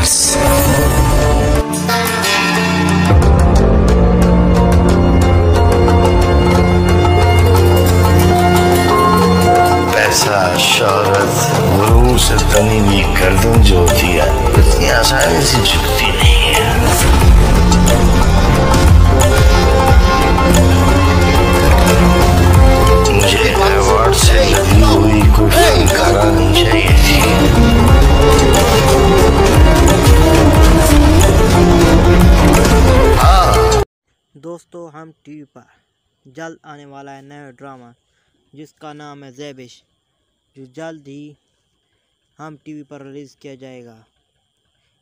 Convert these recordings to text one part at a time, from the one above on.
Stars. पैसा, शौहरत, गुरूर से तनी हुई गर्दन जो होती है इतनी आसानी से झुकती नहीं है। मुझे अवार्ड से लगी हुई कोई फनकारा नहीं चाहिए थी। दोस्तों, हम टीवी पर जल्द आने वाला है नया ड्रामा जिसका नाम है ज़ेबिश, जो जल्द ही हम टीवी पर रिलीज़ किया जाएगा।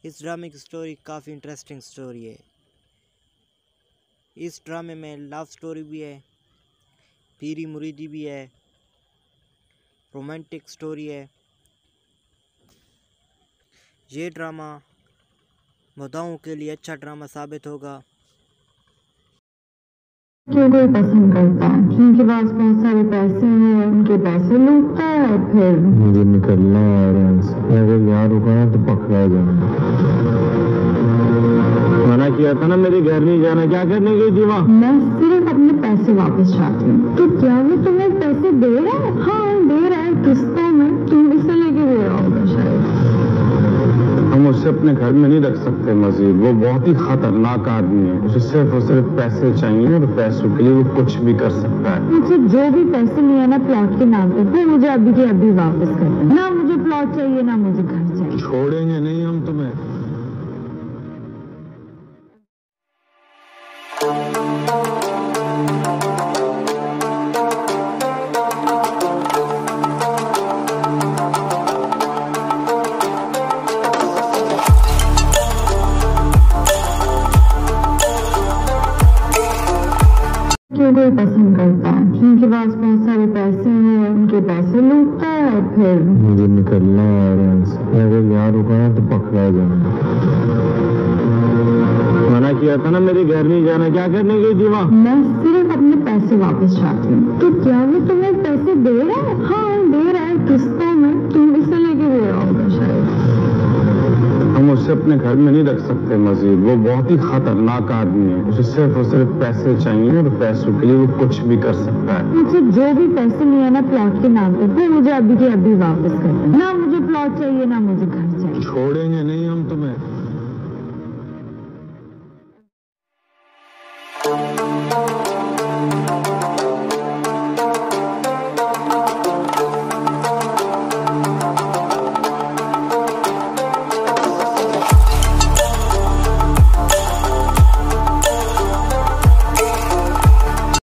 इस ड्रामे की स्टोरी काफ़ी इंटरेस्टिंग स्टोरी है। इस ड्रामे में लव स्टोरी भी है, पीरी मुरीदी भी है, रोमांटिक स्टोरी है। ये ड्रामा मुद्दाओं के लिए अच्छा ड्रामा साबित होगा। क्यों कोई पसंद करता है, जिनके पास बहुत सारे पैसे हैं उनके पैसे लूटता है और फिर मुझे निकलना है। अगर यहाँ रुका तो पकड़ा जाना। मना किया था ना मेरे घर नहीं जाना, क्या करने गई थी वहाँ? मैं सिर्फ अपने पैसे वापस चाहती हूँ। तो क्या वो तुम्हें पैसे दे रहा है? हाँ दे रहा है, किस्तों में। तुम इसे लेके दे रहा होगा शायद। हम उसे अपने घर में नहीं रख सकते मजीद, वो बहुत ही खतरनाक आदमी है। उसे सिर्फ और सिर्फ पैसे चाहिए और पैसों के लिए वो कुछ भी कर सकता है। मुझे जो भी पैसे नहीं है ना प्लॉट के नाम पे, वो मुझे अभी के अभी वापस कर दो। ना मुझे प्लॉट चाहिए ना मुझे घर चाहिए। छोड़ेंगे नहीं हम तुम्हें। क्यों कोई पसंद करता है, जिनके पास बहुत सारे पैसे हैं उनके पैसे लूटता है और फिर मुझे निकलना है। अगर यहाँ रुका तो पकड़ा जाना। मना किया था ना मेरे घर नहीं जाना, क्या करने गई थी वहाँ? मैं सिर्फ अपने पैसे वापस चाहती हूँ। तो क्या वो तुम्हें पैसे दे रहा है? हाँ दे रहा है, किस्तों में। तुम इसे लेके दे रहा होगा शायद। हम उसे अपने घर में नहीं रख सकते मजीद, वो बहुत ही खतरनाक आदमी है। उसे सिर्फ और सिर्फ पैसे चाहिए और पैसों के लिए वो कुछ भी कर सकता है। मुझे जो भी पैसे नहीं है ना प्लॉट के नाम पे, वो मुझे अभी के अभी वापस कर दो। ना मुझे प्लॉट चाहिए ना मुझे घर चाहिए। छोड़ेंगे नहीं हम तुम्हें।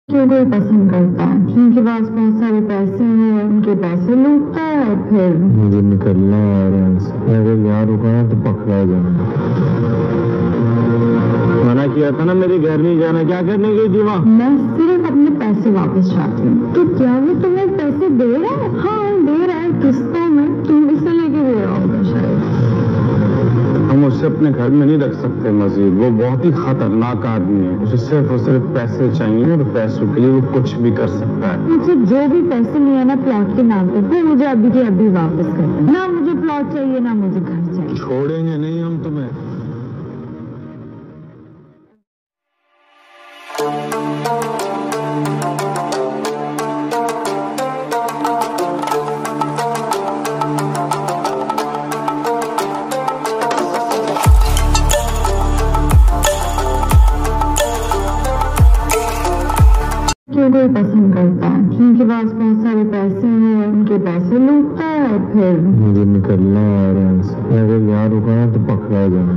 क्यों कोई पसंद करता है, जिनके पास बहुत सारे पैसे हैं उनके पैसे लूटता है और फिर मुझे निकलना है। अगर यहाँ रुका तो पकड़ा जाना। मना किया था ना मेरे घर नहीं जाना, क्या करने गई थी वहाँ? मैं सिर्फ अपने पैसे वापस चाहती हूँ। तो क्या वो तुम्हें पैसे दे रहा है? हाँ दे रहा है, किस्तों में। तुम इसे लेके दे रहा होगा शायद। हम उसे अपने घर में नहीं रख सकते मजीद, वो बहुत ही खतरनाक आदमी है। उसे सिर्फ और सिर्फ पैसे चाहिए और पैसों के लिए वो कुछ भी कर सकता है। मुझे जो भी पैसे नहीं है ना प्लॉट के नाम पे, वो मुझे अभी के अभी वापस कर दो। ना मुझे प्लॉट चाहिए ना मुझे घर चाहिए। छोड़ेंगे नहीं हम तुम्हें। क्यों कोई पसंद करता है, जिनके पास बहुत सारे पैसे हैं उनके पैसे लूटता है और फिर मुझे निकलना है। अगर यहाँ रुका तो पकड़ा जाना।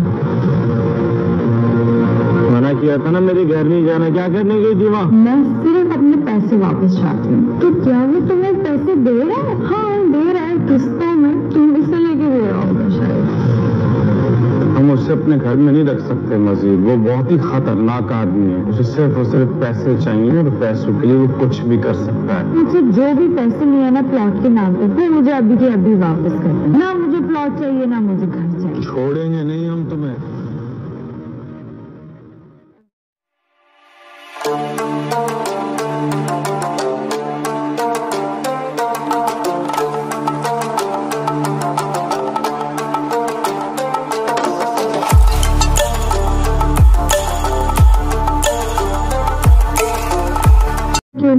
मना किया था ना मेरे घर नहीं जाना, क्या करने गई थी वहाँ? मैं सिर्फ अपने पैसे वापस चाहती हूँ। तो क्या वो तुम्हें पैसे दे रहा है? हाँ दे रहा है, किस्तों में। तुम इसे लेके दे रहा होगा शायद। हम उसे अपने घर में नहीं रख सकते मजीद, वो बहुत ही खतरनाक आदमी है। उसे सिर्फ और सिर्फ पैसे चाहिए और पैसों के लिए वो कुछ भी कर सकता है। मुझे जो भी पैसे नहीं है ना प्लॉट के नाम पे, वो मुझे अभी के अभी वापस कर दो। ना मुझे प्लॉट चाहिए ना मुझे घर चाहिए। छोड़ेंगे नहीं हम तुम्हें।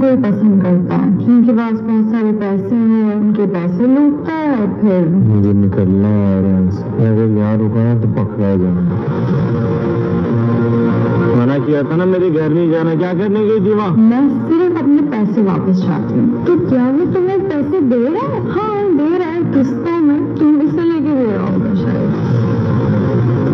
कोई पसंद करता है, जिनके पास बहुत सारे पैसे हैं उनके पैसे लूटता है और फिर मुझे निकलना है यहाँ से। अगर यहाँ रुका तो पकड़ा जाऊंगा। मना किया था ना मेरे घर नहीं जाना, क्या करने गई थी वहाँ? मैं सिर्फ अपने पैसे वापस चाहती हूँ। तो क्या वो तुम्हें पैसे दे रहा है? हाँ दे रहा है, किस्तों में। तुम इसे लेके दे रहा होगा शायद।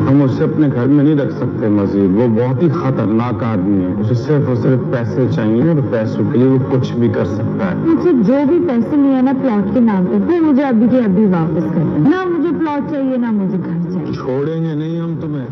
हम उसे अपने घर में नहीं रख सकते मजीद, वो बहुत ही खतरनाक आदमी है। उसे सिर्फ और सिर्फ पैसे चाहिए और पैसों के लिए वो कुछ भी कर सकता है। मुझे जो भी पैसे लिए ना प्लॉट के नाम पे, वो मुझे अभी के अभी वापस कर दो। ना मुझे प्लॉट चाहिए ना मुझे घर चाहिए। छोड़ेंगे नहीं हम तुम्हें।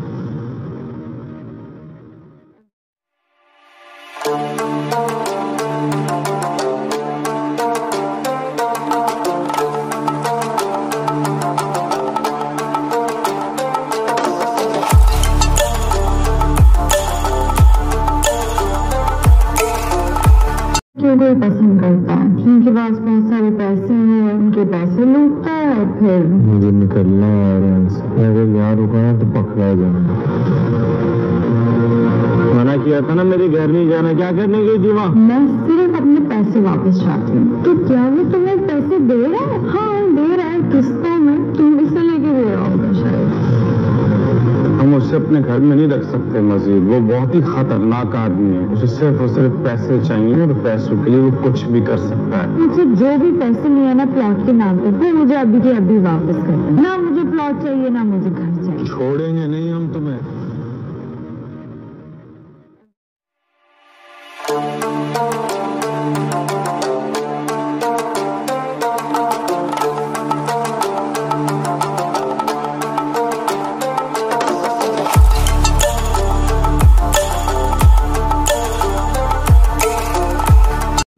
क्यों कोई पसंद करता है, जिनके पास बहुत सारे पैसे हैं उनके पैसे लूटता है और फिर मुझे निकलना है यहाँ से। अगर यहाँ रुका तो पकड़ा जाऊंगा। मना किया था ना मेरे घर नहीं जाना, क्या करने गई थी वहाँ? मैं सिर्फ अपने पैसे वापस चाहती हूँ। तो क्या वो तुम्हें पैसे दे रहा है? हाँ दे रहा है, किस्तों में। तुम इसे लेके दे रहा होगा शायद। हम उसे अपने घर में नहीं रख सकते मजीद, वो बहुत ही खतरनाक आदमी है। उसे सिर्फ और सिर्फ पैसे चाहिए और पैसों के लिए वो कुछ भी कर सकता है। मुझे जो भी पैसे लिए ना प्लॉट के नाम पे, वो मुझे अभी के अभी वापस कर दो। ना मुझे प्लॉट चाहिए ना मुझे घर चाहिए। छोड़ेंगे नहीं हम तुम्हें।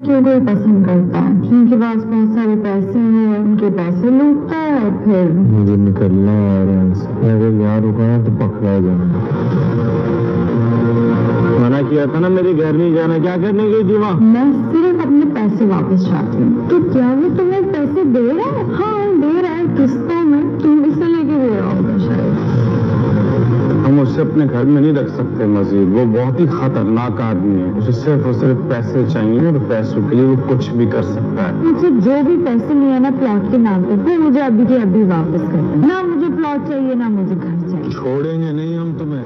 क्यों कोई पसंद करता है, जिनके पास बहुत सारे पैसे हैं उनके पैसे लूटता है और फिर मुझे निकलना है यहाँ से। अगर यहाँ रुका तो पकड़ा जाऊंगा। मना किया था ना मेरे घर नहीं जाना, क्या करने गई थी वहाँ? मैं सिर्फ अपने पैसे वापस चाहती हूँ। तो क्या वो तुम्हें पैसे दे रहा है? हाँ दे रहा है, किस्तों में। तुम इसे लेके दे रहा होगा शायद। हम उसे अपने घर में नहीं रख सकते मजीद, वो बहुत ही खतरनाक आदमी है। उसे सिर्फ और सिर्फ पैसे चाहिए और पैसों के लिए वो कुछ भी कर सकता है। मुझे जो भी पैसे लिए ना प्लॉट के नाम पे, वो मुझे अभी के अभी वापस कर दो। ना मुझे प्लॉट चाहिए ना मुझे घर चाहिए। छोड़ेंगे नहीं हम तुम्हें।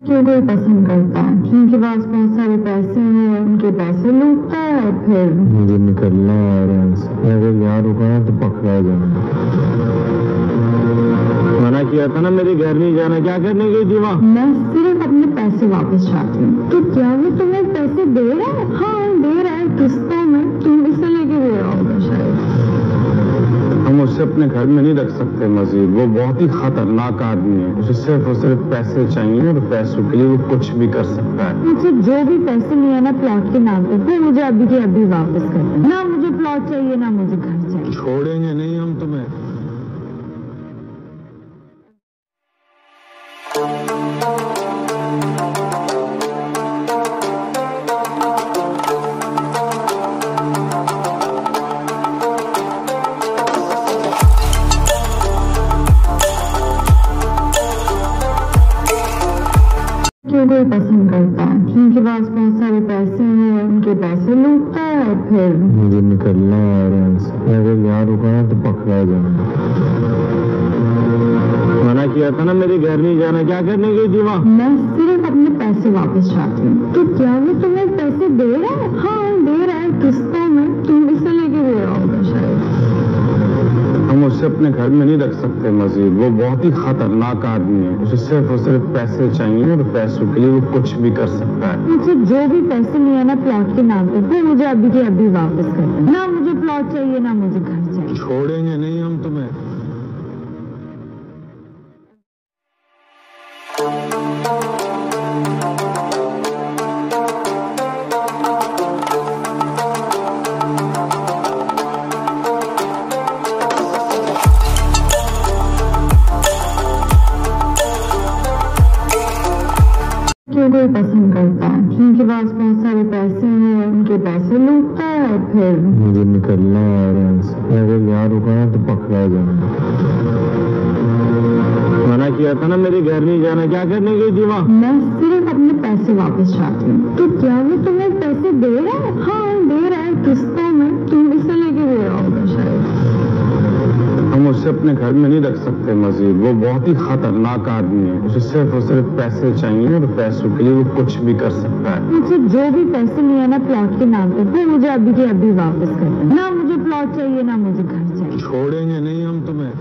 क्यों कोई पसंद करता है, जिनके पास बहुत सारे पैसे हैं उनके पैसे लूटता है और फिर मुझे निकलना है यहाँ से। अगर यहाँ रुका तो पकड़ा जाऊंगा। मना किया था ना मेरे घर नहीं जाना, क्या करने गई थी वहाँ? मैं सिर्फ अपने पैसे वापस चाहती हूँ। तो क्या वो तुम्हें पैसे दे रहा है? हाँ दे रहा है, किस्तों में। तुम इसे लेके दे रहा होगा शायद। हम उसे अपने घर में नहीं रख सकते मजीद, वो बहुत ही खतरनाक आदमी है। उसे सिर्फ और सिर्फ पैसे चाहिए और पैसों के लिए वो कुछ भी कर सकता है। मुझे जो भी पैसे लिए ना प्लॉट के नाम पे, वो मुझे अभी के अभी वापस कर दो। ना मुझे प्लॉट चाहिए ना मुझे घर चाहिए। छोड़ेंगे नहीं हम तुम्हें। क्यों कोई पसंद करता है, जिनके पास बहुत सारे पैसे हैं उनके पैसे लूटता है और फिर मुझे निकलना है यहाँ से। अगर यहाँ रुका तो पकड़ा जाऊंगा। मना किया था ना मेरे घर नहीं जाना, क्या करने गई थी वहाँ? मैं सिर्फ अपने पैसे वापस चाहती हूँ। तो क्या वो तुम्हें पैसे दे रहा है? हाँ दे रहा है, किस्तों में। तुम इसे लेके दे रहा होगा शायद। हम उसे अपने घर में नहीं रख सकते मजीद, वो बहुत ही खतरनाक आदमी है। उसे सिर्फ और सिर्फ पैसे चाहिए और पैसों के लिए वो कुछ भी कर सकता है। मुझे जो भी पैसे लिए ना प्लॉट के नाम पे, वो मुझे अभी के अभी वापस कर दो। ना मुझे प्लॉट चाहिए ना मुझे घर चाहिए। छोड़ेंगे नहीं हम तुम्हें। कोई पसंद करता है, जिनके पास बहुत सारे पैसे हैं, उनके पैसे लूटता है और फिर मुझे निकलना है। अगर यार रुका तो पकड़ा जाना। मना किया था ना मेरे घर नहीं जाना, क्या करने गई थी वहाँ? मैं सिर्फ अपने पैसे वापस चाहती हूँ। तो क्या वो तुम्हें पैसे दे रहा है? हाँ दे रहा है, किस्तों में। तुम इसे लेके दे रहा होगा शायद। हम उसे अपने घर में नहीं रख सकते मजीद, वो बहुत ही खतरनाक आदमी है। उसे सिर्फ और सिर्फ पैसे चाहिए और पैसों के लिए वो कुछ भी कर सकता है। मुझे जो भी पैसे नहीं है ना प्लॉट के नाम पे, वो मुझे अभी के अभी वापस कर दो। ना मुझे प्लॉट चाहिए, ना मुझे घर चाहिए। छोड़ेंगे नहीं हम तुम्हें।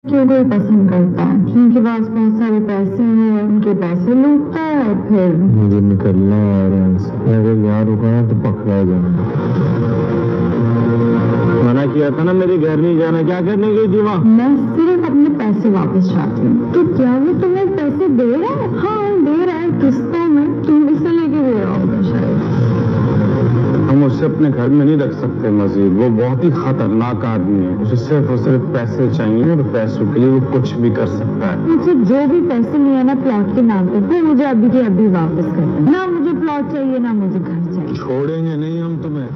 क्यों कोई पसंद करता है, जिनके पास बहुत सारे पैसे हैं, उनके पैसे लूटता है और फिर मुझे निकलना है। अगर यार रुका तो पकड़ा जाना। मना किया था ना मेरे घर नहीं जाना, क्या करने गई थी वहाँ? मैं सिर्फ अपने पैसे वापस चाहती हूँ। तो क्या वो तुम्हें पैसे दे रहा है? हाँ दे रहा है, किस्तों में। तुम इसे लेके दे रहा होगा शायद। हम उसे अपने घर में नहीं रख सकते मजीद, वो बहुत ही खतरनाक आदमी है। उसे सिर्फ और सिर्फ पैसे चाहिए और पैसों के लिए वो कुछ भी कर सकता है। मुझे जो भी पैसे नहीं है ना प्लॉट के नाम पे, वो मुझे अभी के अभी वापस कर दो। ना मुझे प्लॉट चाहिए, ना मुझे घर चाहिए। छोड़ेंगे नहीं हम तुम्हें।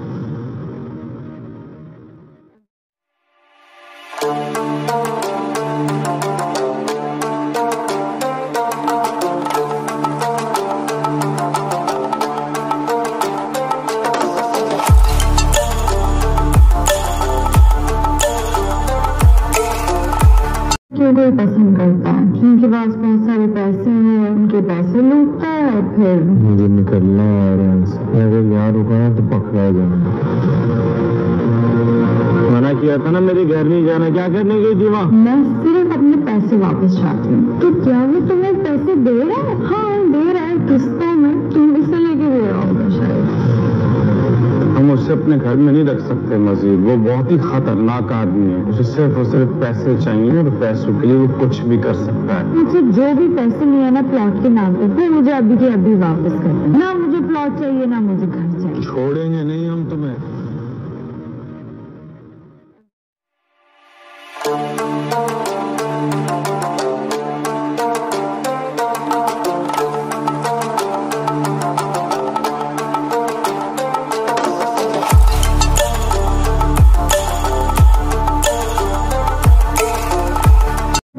क्यों कोई पसंद करता है, जिनके पास बहुत सारे पैसे हैं, उनके पैसे लूटता है और फिर मुझे निकलना है। अगर यार रुका तो पकड़ा जाना। मना किया था ना मेरे घर नहीं जाना, क्या करने गई थी वहाँ? मैं सिर्फ अपने पैसे वापस चाहती हूँ। तो क्या वो तुम्हें पैसे दे रहा है? हाँ दे रहा है, किस्तों में। तुम इसे लेके दे रहा होगा शायद। हम उसे अपने घर में नहीं रख सकते मजीद, वो बहुत ही खतरनाक आदमी है। उसे सिर्फ और सिर्फ पैसे चाहिए और पैसों के लिए वो कुछ भी कर सकता है। मुझे जो भी पैसे नहीं है ना प्लॉट के नाम पे, वो मुझे अभी के अभी वापस कर दो। ना मुझे प्लॉट चाहिए, ना मुझे घर चाहिए। छोड़ेंगे नहीं हम तुम्हें।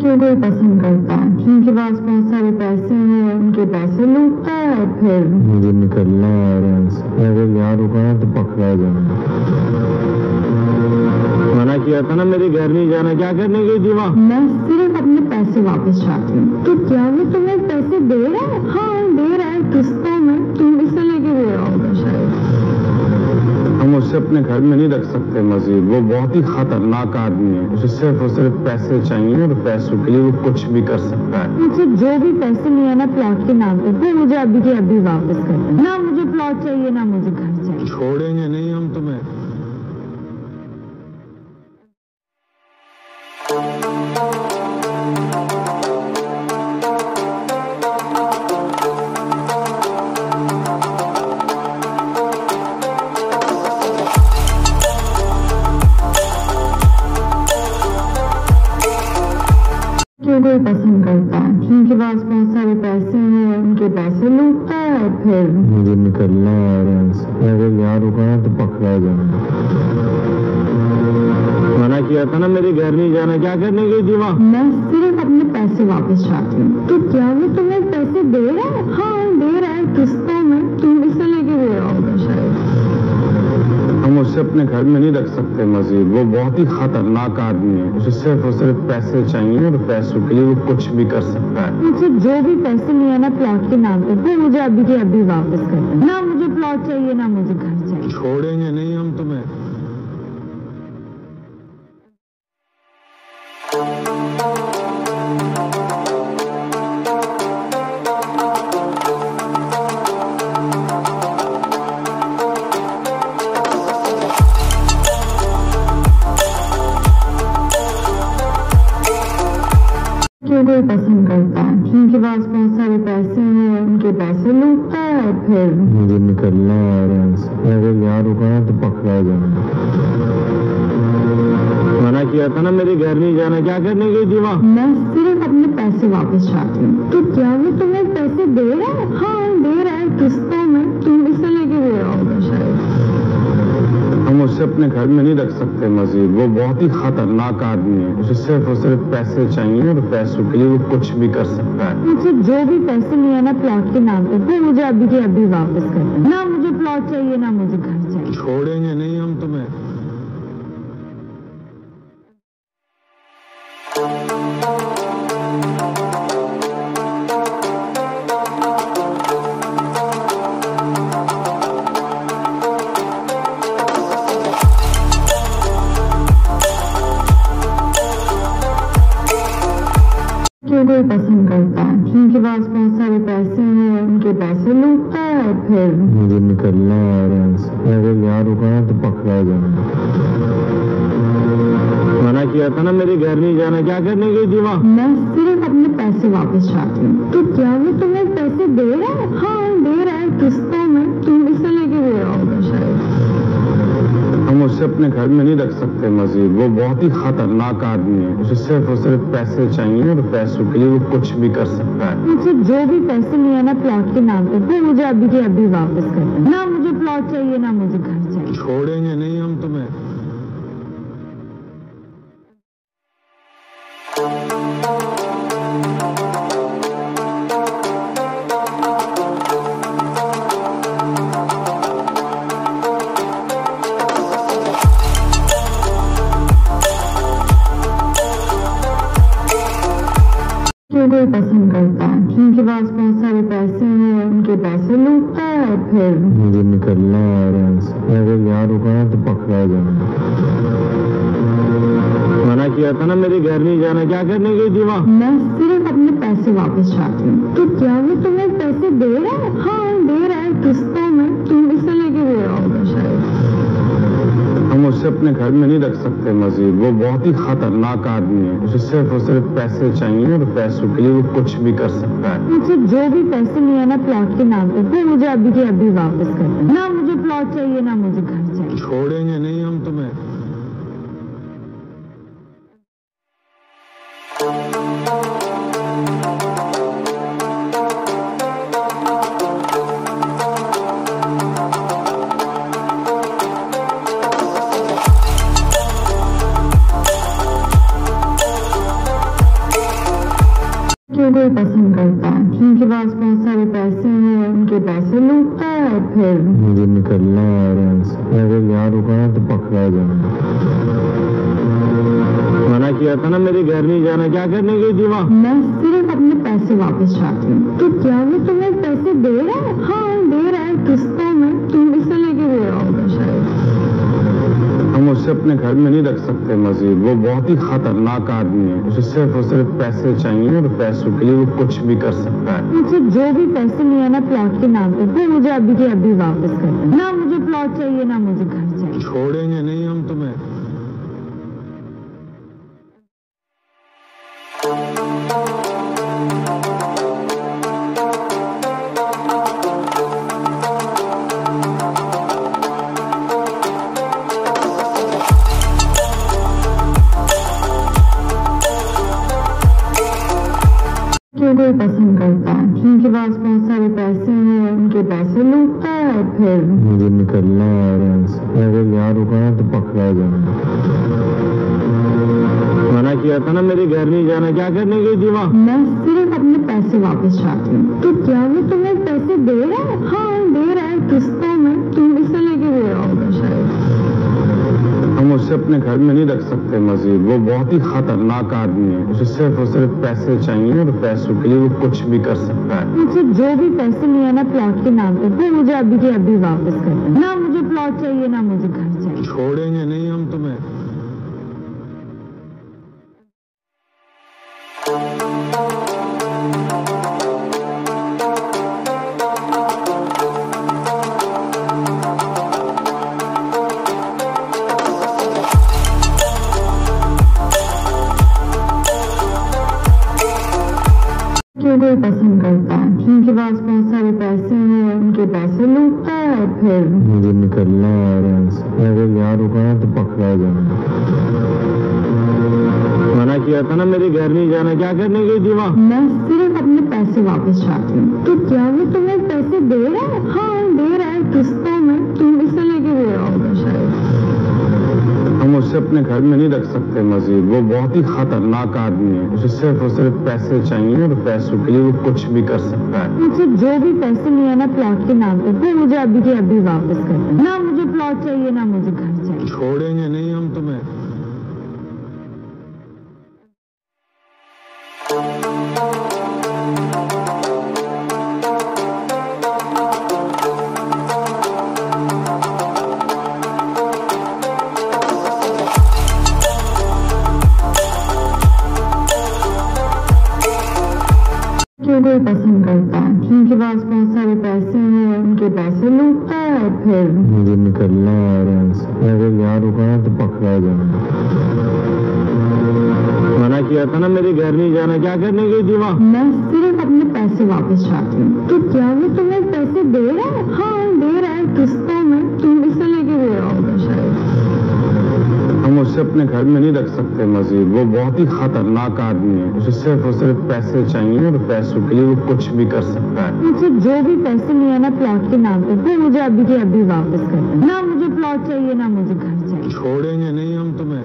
क्यों कोई पसंद करता है, जिनके पास बहुत सारे पैसे हैं, उनके पैसे लूटता है और फिर मुझे निकलना है। अगर यार रुका तो पकड़ा जाना। मना किया था ना मेरे घर नहीं जाना, क्या करने गई थी वहाँ? मैं सिर्फ अपने पैसे वापस चाहती हूँ। तो क्या वो तुम्हें पैसे दे रहा है? हाँ दे रहा है, किस्तों में। तुम इसे लेके दे रहा होगा शायद। हम उसे अपने घर में नहीं रख सकते मजीद, वो बहुत ही खतरनाक आदमी है। उसे सिर्फ और सिर्फ पैसे चाहिए और पैसों के लिए वो कुछ भी कर सकता है। मुझे जो भी पैसे नहीं है ना प्लॉट के नाम पे, वो मुझे अभी के अभी वापस कर दो। ना मुझे प्लॉट चाहिए, ना मुझे घर चाहिए। छोड़ेंगे नहीं हम तुम्हें। क्यों कोई पसंद करता है, जिनके पास बहुत सारे पैसे हैं, उनके पैसे लूटता है और फिर मुझे निकलना है। अगर यार रुका तो पकड़ा जाना। मना किया था ना मेरे घर नहीं जाना, क्या करने गई थी वहाँ? मैं सिर्फ अपने पैसे वापस चाहती हूँ। तो क्या वो तुम्हें पैसे दे रहा है? हाँ दे रहा है, किस्तों में। तुम इसे लेके दे रहा होगा शायद। हम उसे अपने घर में नहीं रख सकते मजीद, वो बहुत ही खतरनाक आदमी है। उसे सिर्फ और सिर्फ पैसे चाहिए और पैसों के लिए वो कुछ भी कर सकता है। मुझे जो भी पैसे नहीं है ना प्लॉट के नाम पे, वो मुझे अभी के अभी वापस कर दो। ना मुझे प्लॉट चाहिए, ना मुझे घर चाहिए। छोड़ेंगे नहीं हम तुम्हें। पास बहुत सारे पैसे हैं, उनके पैसे लूटता है और फिर मुझे निकलना है यहाँ से। अगर यहाँ रुका ना तो पकड़ा जाऊंगा। मना किया था ना मेरे घर नहीं जाना, क्या करने गई थी वहाँ? मैं सिर्फ अपने पैसे वापस चाहती हूँ। तो क्या वो तुम्हें पैसे दे रहा है? हाँ दे रहा है, किस्तों में। तुम इसे लेके दे रहा होगा शायद। हम उसे अपने घर में नहीं रख सकते मजीद, वो बहुत ही खतरनाक आदमी है। उसे सिर्फ और सिर्फ पैसे चाहिए और पैसों के लिए वो कुछ भी कर सकता है। मुझे जो भी पैसे लिए ना प्लॉट के नाम पे, वो मुझे अभी के अभी वापस कर दो। ना मुझे प्लॉट चाहिए, ना मुझे घर चाहिए। छोड़ेंगे नहीं हम तुम्हें। क्यों कोई पसंद करता है? जिनके पास बहुत सारे पैसे हैं, उनके पैसे लूटता है और फिर मुझे निकलना है यहाँ से। अगर यहाँ रुका ना तो पकड़ा जाऊंगा। मना किया था ना मेरे घर नहीं जाना, क्या करने गई थी वहाँ? मैं सिर्फ अपने पैसे वापस चाहती हूँ। तो क्या वो तुम्हें पैसे दे रहा है? हाँ दे रहा है, किस्तों में। तुम इसे लेके दे रहा होगा शायद। हम उसे अपने घर में नहीं रख सकते मजीद, वो बहुत ही खतरनाक आदमी है। उसे सिर्फ और सिर्फ पैसे चाहिए और पैसों के लिए वो कुछ भी कर सकता है। मुझे जो भी पैसे लिए ना प्लॉट के नाम पे, वो मुझे अभी के अभी वापस कर दो। ना मुझे प्लॉट चाहिए, ना मुझे घर चाहिए। छोड़ेंगे नहीं हम तुम्हें। क्यों कोई पसंद करता है? जिनके पास बहुत सारे पैसे हैं, उनके पैसे लूटता है और फिर मुझे निकलना है यहाँ से। अगर यहाँ रुका ना तो पकड़ा जाऊंगा। मना किया था ना मेरे घर नहीं जाना, क्या करने गई थी वहाँ? मैं सिर्फ अपने पैसे वापस चाहती हूँ। तो क्या वो तुम्हें पैसे दे रहा है? हाँ दे रहा है, किस्तों में। तुम इसे लेके दे रहा होगा शायद। हम उसे अपने घर में नहीं रख सकते मजीद, वो बहुत ही खतरनाक आदमी है। उसे सिर्फ और सिर्फ पैसे चाहिए और पैसों के लिए वो कुछ भी कर सकता है। मुझे जो भी पैसे लिए ना प्लॉट के नाम पे, वो मुझे अभी के अभी वापस कर दो। ना मुझे प्लॉट चाहिए, ना मुझे घर चाहिए। छोड़ेंगे नहीं हम तुम्हें। क्यों कोई पसंद करता है? जिनके पास बहुत सारे पैसे हैं, उनके पैसे लूटता है और फिर मुझे निकलना है यहाँ से। अगर यहाँ रुका ना तो पकड़ा जाऊंगा। मना किया था ना मेरे घर नहीं जाना, क्या करने गई थी वहाँ? मैं सिर्फ अपने पैसे वापस चाहती हूँ। तो क्या वो तुम्हें पैसे दे रहा है? हाँ दे रहा है, किस्तों में। तुम इसे लेके दे रहा होगा शायद। हम उसे अपने घर में नहीं रख सकते मजीद, वो बहुत ही खतरनाक आदमी है। उसे सिर्फ और सिर्फ पैसे चाहिए और पैसों के लिए वो कुछ भी कर सकता है। मुझे जो भी पैसे लिए ना प्लॉट के नाम पे, वो मुझे अभी के अभी वापस कर दो। ना मुझे प्लॉट चाहिए, ना मुझे घर चाहिए। छोड़ेंगे नहीं हम तुम्हें। क्यों कोई पसंद करता है? जिनके पास बहुत सारे पैसे हैं, उनके पैसे लूटता है और फिर मुझे निकलना है यहाँ से। अगर यहाँ रुका ना तो पकड़ा जाऊंगा। मना किया था ना मेरे घर नहीं जाना, क्या करने गई थी वहाँ? मैं सिर्फ अपने पैसे वापस चाहती हूँ। तो क्या वो तुम्हें पैसे दे रहा है? हाँ दे रहा है, किस्तों में। तुम इसे लेके दे रहा होगा शायद। हम उसे अपने घर में नहीं रख सकते मजीद, वो बहुत ही खतरनाक आदमी है। उसे सिर्फ और सिर्फ पैसे चाहिए और पैसों के लिए वो कुछ भी कर सकता है। मुझे जो भी पैसे लिए ना प्लॉट के नाम पे, वो मुझे अभी के अभी वापस कर दो। ना मुझे प्लॉट चाहिए, ना मुझे घर चाहिए। छोड़ेंगे नहीं हम तुम्हें। क्यों कोई पसंद पैसे लूटता है और फिर मुझे निकलना है यहाँ से। अगर यहाँ रुका तो पकड़ा जाऊंगा। मना किया था ना मेरे घर नहीं जाना, क्या करने गई थी वहाँ? मैं सिर्फ अपने पैसे वापस चाहती हूँ। तो क्या वो तुम्हें पैसे दे रहा है? हाँ दे रहा है, किस्तों में। तुम इसे लेके दे रहा होगा शायद। हम उसे अपने घर में नहीं रख सकते मजीद, वो बहुत ही खतरनाक आदमी है। उसे सिर्फ और सिर्फ पैसे चाहिए और पैसों के लिए वो कुछ भी कर सकता है। मुझे जो भी पैसे नहीं है ना प्लॉट के नाम पे, वो मुझे अभी के अभी वापस कर दो। ना मुझे प्लॉट चाहिए ना मुझे घर चाहिए। छोड़ेंगे नहीं हम तुम्हें। क्यों कोई पसंद करता है? जिनके पास बहुत सारे पैसे हैं उनके पैसे लूटता है और फिर मुझे निकलना है यहाँ से। अगर यहाँ रुका तो पकड़ा जाऊंगा। मना किया था ना मेरे घर नहीं जाना, क्या करने गई थी वहाँ? मैं सिर्फ अपने पैसे वापस चाहती हूँ। तो क्या वो तुम्हें पैसे दे रहा है? हाँ दे रहा है, किस्तों में। तुम इसे लेके दे रहा होगा शायद। हम उसे अपने घर में नहीं रख सकते मजीद, वो बहुत ही खतरनाक आदमी है। उसे सिर्फ और सिर्फ पैसे चाहिए और पैसों के लिए वो कुछ भी कर सकता है। मुझे जो भी पैसे नहीं है ना प्लॉट के नाम पे, वो मुझे अभी के अभी वापस कर दो। ना मुझे प्लॉट चाहिए ना मुझे घर चाहिए। छोड़ेंगे नहीं हम तुम्हें।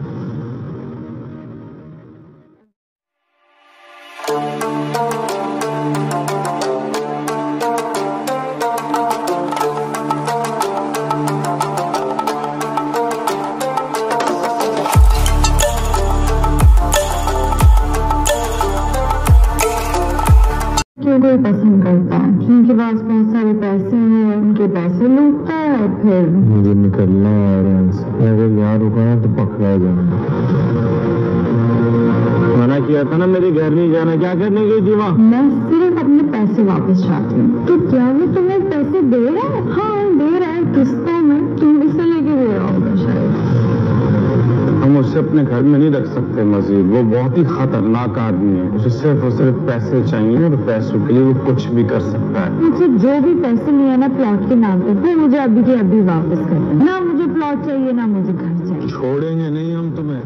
क्यों कोई पसंद करता है? जिनके पास बहुत सारे पैसे हैं उनके पैसे लूटता है और फिर मुझे निकलना है यहाँ से। अगर यहाँ रुका तो पकड़ा जाऊंगा। मना किया था ना मेरे घर नहीं जाना, क्या करने गई थी वहाँ? मैं सिर्फ अपने पैसे वापस चाहती हूँ। तो क्या वो तुम्हें पैसे दे रहा है? हाँ दे रहा है, किस्तों में। तुम इसे लेके दे रहा होगा शायद। हम उसे अपने घर में नहीं रख सकते मजीद, वो बहुत ही खतरनाक आदमी है। उसे सिर्फ और सिर्फ पैसे चाहिए और पैसों के लिए वो कुछ भी कर सकता है। मुझे जो भी पैसे नहीं है ना प्लॉट के नाम पे, वो मुझे अभी के अभी वापस कर दो। ना मुझे प्लॉट चाहिए ना मुझे घर चाहिए। छोड़ेंगे नहीं हम तुम्हें।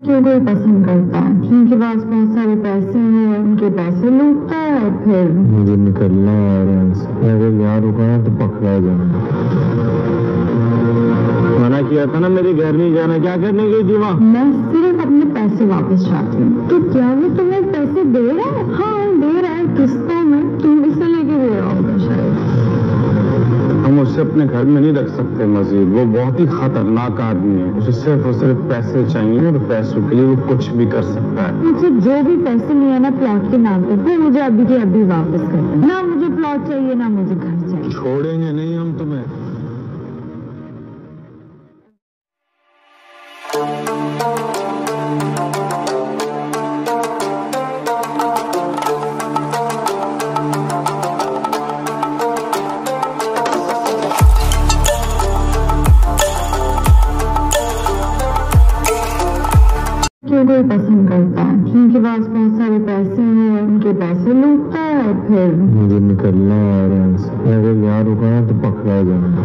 क्यों कोई पसंद करता है? जिनके पास बहुत सारे पैसे हैं उनके पैसे लूटता है और फिर मुझे निकलना है यहाँ से। अगर यहाँ रुका तो पकड़ा जाऊंगा। मना किया था ना मेरे घर नहीं जाना, क्या करने गई थी वहाँ? मैं सिर्फ अपने पैसे वापस चाहती हूँ। तो क्या वो तुम्हें पैसे दे रहा है? हाँ दे रहा है, किस्तों में। तुम इसे लेके दे रहा होगा शायद। हम उसे अपने घर में नहीं रख सकते मजीद, वो बहुत ही खतरनाक आदमी है। उसे सिर्फ और सिर्फ पैसे चाहिए और पैसों के लिए वो कुछ भी कर सकता है। मुझे जो भी पैसे नहीं है ना प्लॉट के नाम पे, वो मुझे अभी के अभी वापस कर दो। ना मुझे प्लॉट चाहिए ना मुझे घर चाहिए। छोड़ेंगे नहीं हम तुम्हें। क्यों कोई पसंद करता है? जिनके पास बहुत सारे पैसे हैं उनके पैसे लूटता है और फिर मुझे निकलना है यहाँ से। अगर यहाँ रुका तो पकड़ा जाऊंगा।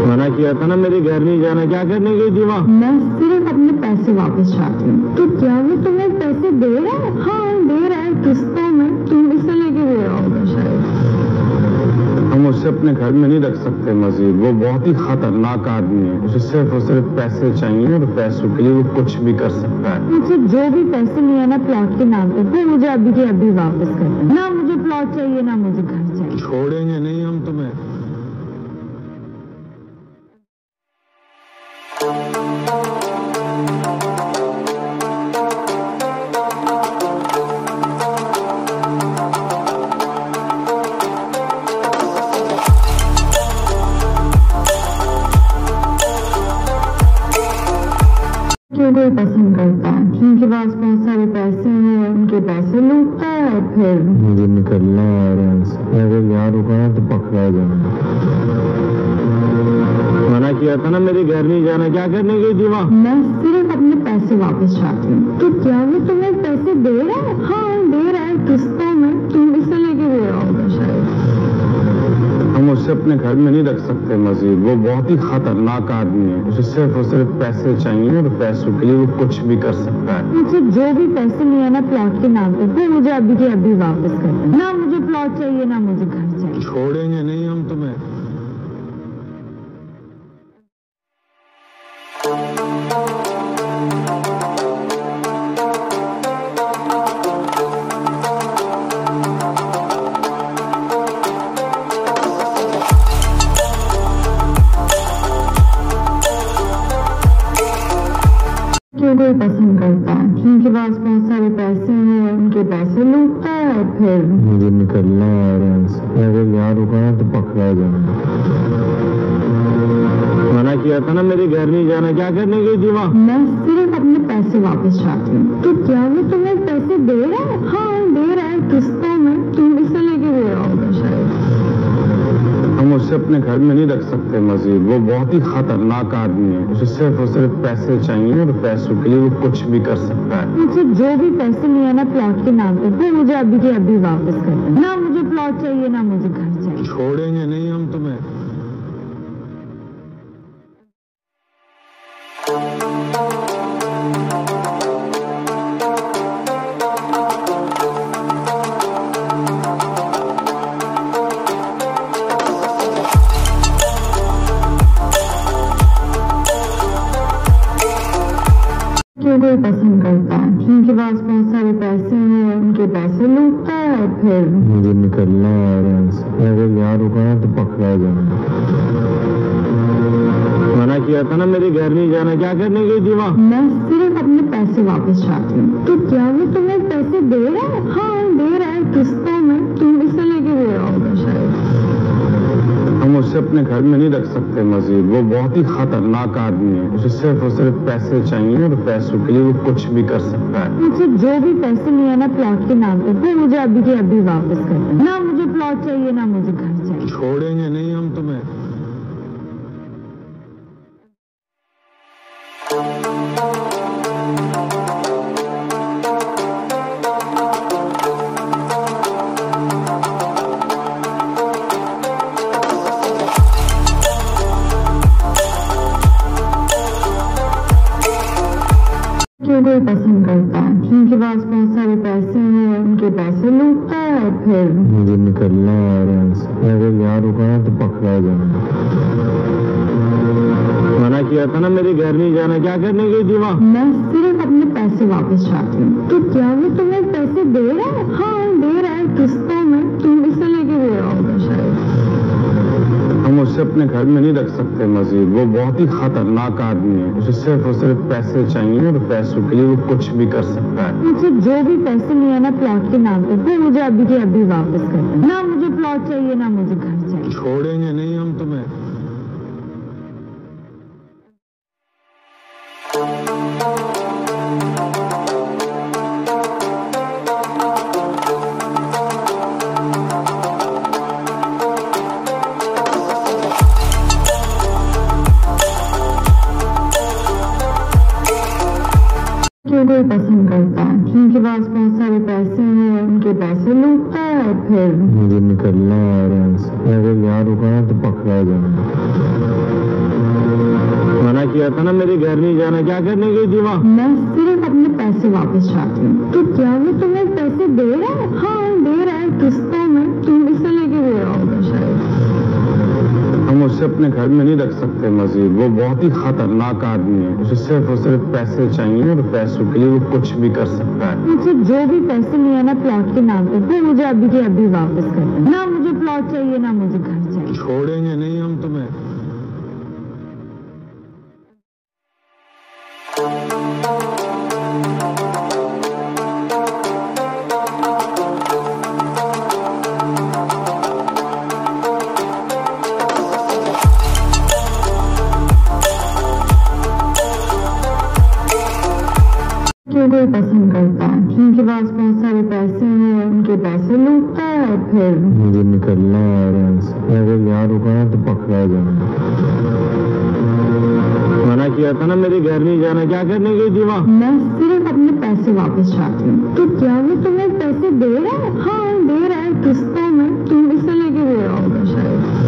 मना किया था ना मेरे घर नहीं जाना, क्या करने गई थी वहाँ? मैं सिर्फ अपने पैसे वापस चाहती हूँ। तो क्या वो तुम्हें पैसे दे रहा है? हाँ दे रहा है, किस्तों में। तुम इसे लेके दे रहा होगा शायद। हम उसे अपने घर में नहीं रख सकते मजीद, वो बहुत ही खतरनाक आदमी है। उसे सिर्फ और सिर्फ पैसे चाहिए और पैसों के लिए वो कुछ भी कर सकता है। मुझे जो भी पैसे नहीं है ना प्लॉट के नाम पे, वो मुझे अभी के अभी वापस कर दो। ना मुझे प्लॉट चाहिए ना मुझे घर चाहिए। छोड़ेंगे नहीं हम तुम्हें। क्यों कोई पसंद करता है? जिनके पास बहुत सारे उनके पैसे लूटता है, फिर मुझे निकलना है यहाँ से। अगर यहाँ रुका ना तो पकड़ा जाऊंगा। मना किया था ना मेरे घर नहीं जाना, क्या करने गई थी वहाँ? मैं सिर्फ अपने पैसे वापस चाहती हूँ। तो क्या वो तुम्हें पैसे दे रहा है? हाँ दे रहा है, किस्तों में। तुम इसे लेके दे रहा होगा शायद। हम उसे अपने घर में नहीं रख सकते मजीद, वो बहुत ही खतरनाक आदमी है। उसे सिर्फ और सिर्फ पैसे चाहिए और पैसों के लिए वो कुछ भी कर सकता है। मुझे जो भी पैसे नहीं है ना प्लॉट के नाम पे, वो मुझे अभी के अभी वापस कर दो। ना मुझे प्लॉट चाहिए, ना मुझे घर चाहिए। छोड़ेंगे नहीं हम तुम्हें। क्यों कोई पसंद करता है? जिनके पास बहुत सारे पैसे हैं उनके पैसे लूटता है, फिर मुझे निकलना है यहाँ से। अगर यहाँ रुका ना तो पकड़ा जाऊंगा। मना किया था ना मेरे घर नहीं जाना, क्या करने गई थी वहाँ? मैं सिर्फ अपने पैसे वापस चाहती हूँ। तो क्या वो तुम्हें पैसे दे रहा है? हाँ दे रहा है, किस्तों में। तुम इसे लेके दे रहा होगा शायद। हम उसे अपने घर में नहीं रख सकते मजीद, वो बहुत ही खतरनाक आदमी है। उसे सिर्फ और सिर्फ पैसे चाहिए और पैसों के लिए वो कुछ भी कर सकता है। मुझे जो भी पैसे नहीं है ना प्लॉट के नाम पे, वो मुझे अभी के अभी वापस कर दो। ना मुझे प्लॉट चाहिए, ना मुझे घर चाहिए। छोड़ेंगे नहीं हम तुम्हें। क्यों कोई पसंद करता है? जिनके पास बहुत सारे पैसे हैं उनके पैसे लूटता है, फिर मुझे निकलना है यहाँ से। अगर यहाँ रुका ना तो पकड़ा जाऊंगा। मना किया था ना मेरे घर नहीं जाना, क्या करने गई थी वहाँ? मैं सिर्फ अपने पैसे वापस चाहती हूँ। तो क्या वो तुम्हें पैसे दे रहा है? हाँ दे रहा है, किस्तों में। तुम इसे लेके दे रहा होगा शायद। हम उसे अपने घर में नहीं रख सकते मजीद, वो बहुत ही खतरनाक आदमी है। उसे सिर्फ और सिर्फ पैसे चाहिए और पैसों के लिए वो कुछ भी कर सकता है। मुझे जो भी पैसे नहीं है ना प्लॉट के नाम पे, वो मुझे अभी के अभी वापस कर दो। ना मुझे प्लॉट चाहिए, ना मुझे घर चाहिए। छोड़ेंगे नहीं हम तुम्हें। क्यों कोई पसंद करता है? जिनके पास बहुत सारे पैसे हैं उनके पैसे लूटता है, फिर मुझे निकलना है यहाँ से। अगर यहाँ रुका ना तो पकड़ा जाऊंगा। मना किया था ना मेरे घर नहीं जाना, क्या करने गई थी वहाँ? मैं सिर्फ अपने पैसे वापस चाहती हूँ। तो क्या वो तुम्हें पैसे दे रहा है? हाँ दे रहा है, किस्तों में। तुम इसे लेके दे रहा होगा शायद। हम उसे अपने घर में नहीं रख सकते मजीद, वो बहुत ही खतरनाक आदमी है। उसे सिर्फ और सिर्फ पैसे चाहिए और पैसों के लिए वो कुछ भी कर सकता है। मुझे जो भी पैसे नहीं है ना प्लॉट के नाम पे, वो मुझे अभी के अभी वापस कर दो। ना मुझे प्लॉट चाहिए, ना मुझे घर चाहिए। छोड़ेंगे नहीं हम तुम्हें। क्यों कोई पसंद करता है? जिनके पास बहुत सारे पैसे हैं उनके पैसे लूटता है, फिर मुझे निकलना है यहाँ से। अगर यहाँ रुका ना तो पकड़ा जाऊंगा। मना किया था ना मेरे घर नहीं जाना, क्या करने गई थी वहाँ? मैं सिर्फ अपने पैसे वापस चाहती हूँ। तो क्या वो तुम्हें पैसे दे रहा है? हाँ दे रहा है, किस्तों में। तुम इसे लेके दे रहा होगा शायद। हम उसे अपने घर में नहीं रख सकते मजीद, वो बहुत ही खतरनाक आदमी है। उसे सिर्फ और सिर्फ पैसे चाहिए और पैसों के लिए वो कुछ भी कर सकता है। मुझे जो भी पैसे नहीं है ना प्लॉट के नाम पे, वो मुझे अभी के अभी वापस कर दो। ना मुझे प्लॉट चाहिए, ना मुझे घर चाहिए। छोड़ेंगे नहीं हम तुम्हें। क्यों कोई पसंद करता है? जिनके जिनके पास बहुत सारे पैसे हैं उनके पैसे लूटता है और फिर मुझे निकलना है यहाँ से। अगर यहाँ रुका तो पकड़ा जाऊंगा। मना किया था ना मेरे घर नहीं जाना, क्या करने गई थी वहाँ? मैं सिर्फ अपने पैसे वापस चाहती हूँ। तो क्या वो तुम्हें पैसे दे रहा है? हाँ दे रहा है, किस्तों में। तुम इसे लेके दे रहा होगा शायद।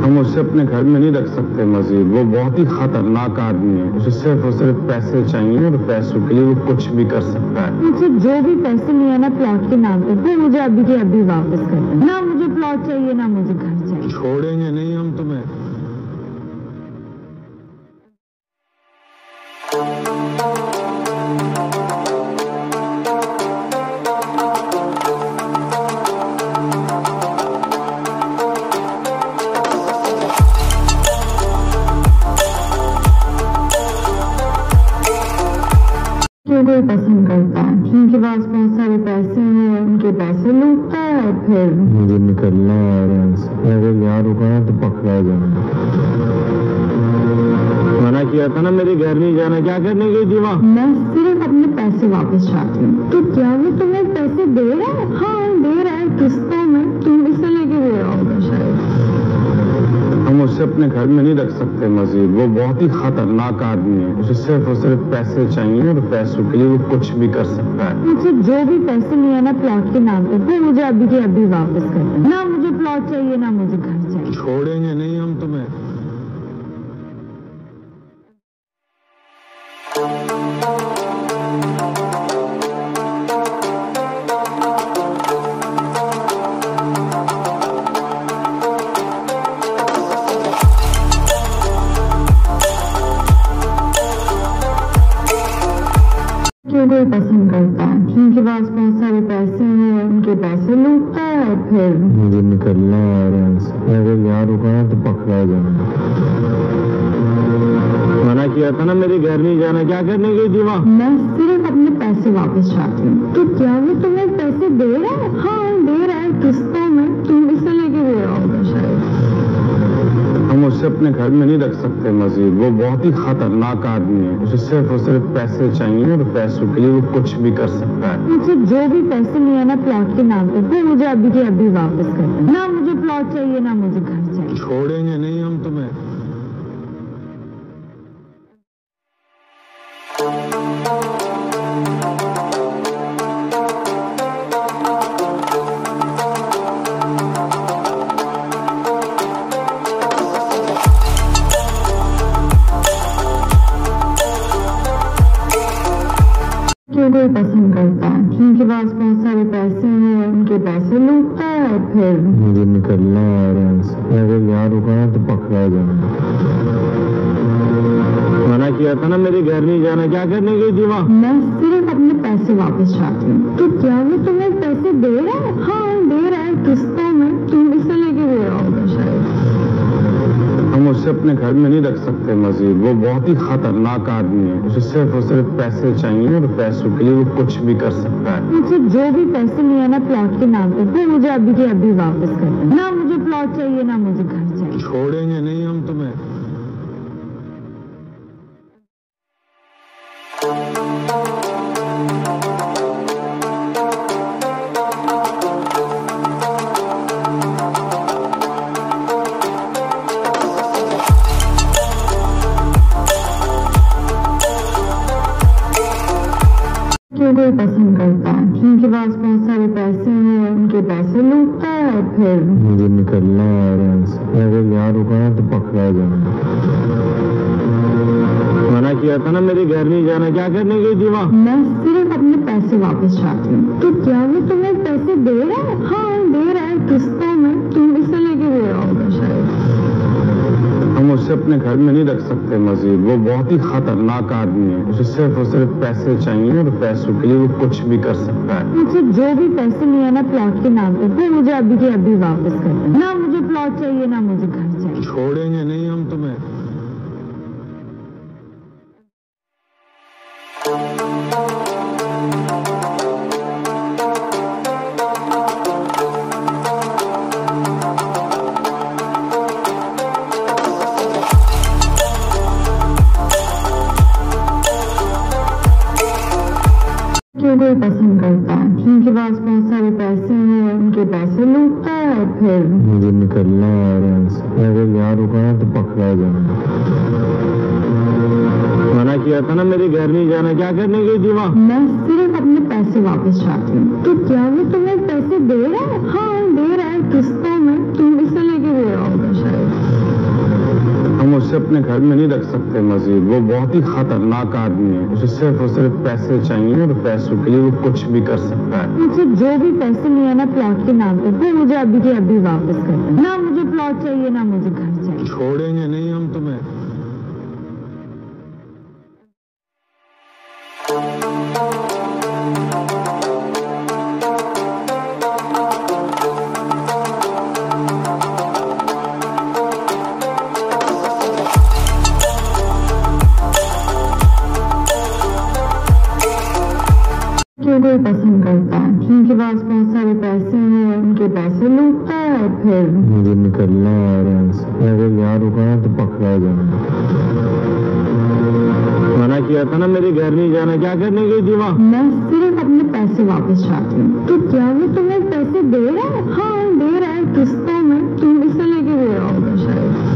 हम उसे अपने घर में नहीं रख सकते मजीद, वो बहुत ही खतरनाक आदमी है। उसे सिर्फ और सिर्फ पैसे चाहिए और पैसों के लिए वो कुछ भी कर सकता है। मुझे जो भी पैसे लिए ना प्लॉट के नाम पे वो मुझे अभी के अभी वापस कर दो। ना मुझे प्लॉट चाहिए ना मुझे घर चाहिए। छोड़ेंगे नहीं हम तुम्हें। क्यों कोई पसंद करता है? जिनके पास बहुत सारे पैसे हैं उनके पैसे लूटता है और फिर मुझे निकलना है यहाँ से। अगर यहाँ रुका तो पकड़ा जाऊंगा। मना किया था ना मेरे घर नहीं जाना, क्या करने गई थी वहाँ? मैं सिर्फ अपने पैसे वापस चाहती हूँ। तो क्या वो तुम्हें पैसे दे रहा है? हाँ दे रहा है, किस्तों में। तुम इसे लेके दे रहा होगा शायद। हम उसे अपने घर में नहीं रख सकते मजीद, वो बहुत ही खतरनाक आदमी है। उसे सिर्फ और सिर्फ पैसे चाहिए और पैसों के लिए वो कुछ भी कर सकता है। मुझे जो भी पैसे लिए ना प्लॉट के नाम पे वो मुझे अभी के अभी वापस कर दो। ना मुझे प्लॉट चाहिए ना मुझे घर चाहिए। छोड़ेंगे नहीं हम तुम्हें। क्यों कोई पसंद करता है? जिनके पास बहुत सारे पैसे हैं उनके पैसे लूटता है और फिर मुझे निकलना है यहाँ से। अगर यहाँ रुका तो पकड़ा जाऊंगा। मना किया था ना मेरे घर नहीं जाना, क्या करने गई थी वहाँ? मैं सिर्फ अपने पैसे वापस चाहती हूँ। तो क्या वो तुम्हें पैसे दे रहा है? हाँ दे रहा है, किस्तों में। तुम इसे लेके दे रहा होगा शायद। हम उसे अपने घर में नहीं रख सकते मजीद, वो बहुत ही खतरनाक आदमी है। उसे सिर्फ और सिर्फ पैसे चाहिए और पैसों के लिए वो कुछ भी कर सकता है। मुझे जो भी पैसे लिए ना प्लॉट के नाम पे वो मुझे अभी के अभी वापस कर दो। ना मुझे प्लॉट चाहिए ना मुझे घर चाहिए। छोड़ेंगे नहीं हम तुम्हें। क्यों कोई पसंद करता है? जिनके पास बहुत सारे पैसे हैं उनके पैसे लूटता है और फिर मुझे निकलना है यहाँ से। अगर यहाँ रुका तो पकड़ा जाऊंगा। मना किया था ना मेरे घर नहीं जाना, क्या करने गई थी वहाँ? मैं सिर्फ अपने पैसे वापस चाहती हूँ। तो क्या वो तुम्हें पैसे दे रहा है? हाँ दे रहा है, किस्तों में। तुम इसे लेके दे रहा होगा शायद। हम उसे अपने घर में नहीं रख सकते मजीद, वो बहुत ही खतरनाक आदमी है। उसे सिर्फ और सिर्फ पैसे चाहिए और पैसों के लिए वो कुछ भी कर सकता है। मुझे जो भी पैसे लिए ना प्लॉट के नाम पे वो मुझे अभी के अभी वापस कर दो। ना मुझे प्लॉट चाहिए ना मुझे घर चाहिए। छोड़ेंगे नहीं हम तुम्हें। क्यों कोई पसंद करता है? जिनके पास बहुत सारे पैसे हैं उनके पैसे लूटता है और फिर मुझे निकलना है यहाँ से। अगर यहाँ रुका तो पकड़ा जाऊंगा। मना किया था ना मेरे घर नहीं जाना, क्या करने गई थी वहाँ? मैं सिर्फ अपने पैसे वापस चाहती हूँ। तो क्या वो तुम्हें पैसे दे रहा है? हाँ दे रहा है, किस्तों में। तुम इसे लेके दे रहा होगा शायद। हम उसे अपने घर में नहीं रख सकते मजीद, वो बहुत ही खतरनाक आदमी है। उसे सिर्फ और सिर्फ पैसे चाहिए और पैसों के लिए वो कुछ भी कर सकता है। मुझे जो भी पैसे लिए ना प्लॉट के नाम पे वो मुझे अभी के अभी वापस कर दो। ना मुझे प्लॉट चाहिए ना मुझे घर चाहिए। छोड़ेंगे नहीं हम तुम्हें। क्यों कोई पसंद करता है, जिनके पास बहुत सारे पैसे हैं उनके पैसे लूटता है और फिर मुझे निकलना है यहाँ से। अगर यहाँ रुका तो पकड़ा जाऊंगा। मना किया था ना मेरे घर नहीं जाना, क्या करने गई थी वहाँ? मैं सिर्फ अपने पैसे वापस चाहती हूँ। तो क्या वो तुम्हें पैसे दे रहा है? हाँ दे रहा है, किस्तों में। तुम इसे लेके दे रहा होगा शायद। हम उसे अपने घर में नहीं रख सकते मजीद, वो बहुत ही खतरनाक आदमी है। उसे सिर्फ और सिर्फ पैसे चाहिए और पैसों के लिए वो कुछ भी कर सकता है। मुझे जो भी पैसे लिए ना प्लॉट के नाम पे, वो मुझे अभी के अभी वापस कर दो। ना मुझे प्लॉट चाहिए ना मुझे घर चाहिए। छोड़ेंगे नहीं हम तुम्हें। क्यों कोई पसंद करता है, जिनके पास बहुत सारे पैसे हैं उनके पैसे लूटता है और फिर मुझे निकलना है यहाँ से। अगर यहाँ रुका तो पकड़ा जाऊंगा। मना किया था ना मेरे घर नहीं जाना, क्या करने गई थी वहाँ? मैं सिर्फ अपने पैसे वापस चाहती हूँ। तो क्या वो तुम्हें पैसे दे रहा है? हाँ दे रहा है, किस्तों में। तुम इसे लेके दे रहा होगा शायद।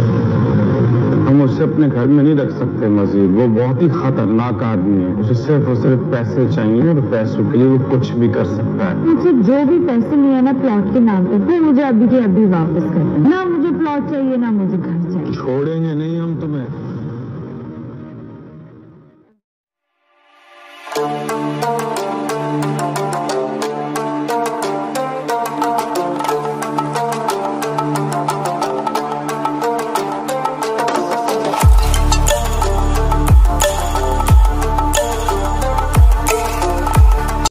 हम उसे अपने घर में नहीं रख सकते मजीद, वो बहुत ही खतरनाक आदमी है। उसे सिर्फ और सिर्फ पैसे चाहिए और पैसों के लिए वो कुछ भी कर सकता है। मुझे जो भी पैसे लिए ना प्लॉट के नाम पे, वो मुझे अभी के अभी वापस कर दो। ना मुझे प्लॉट चाहिए ना मुझे घर चाहिए। छोड़ेंगे नहीं हम तुम्हें।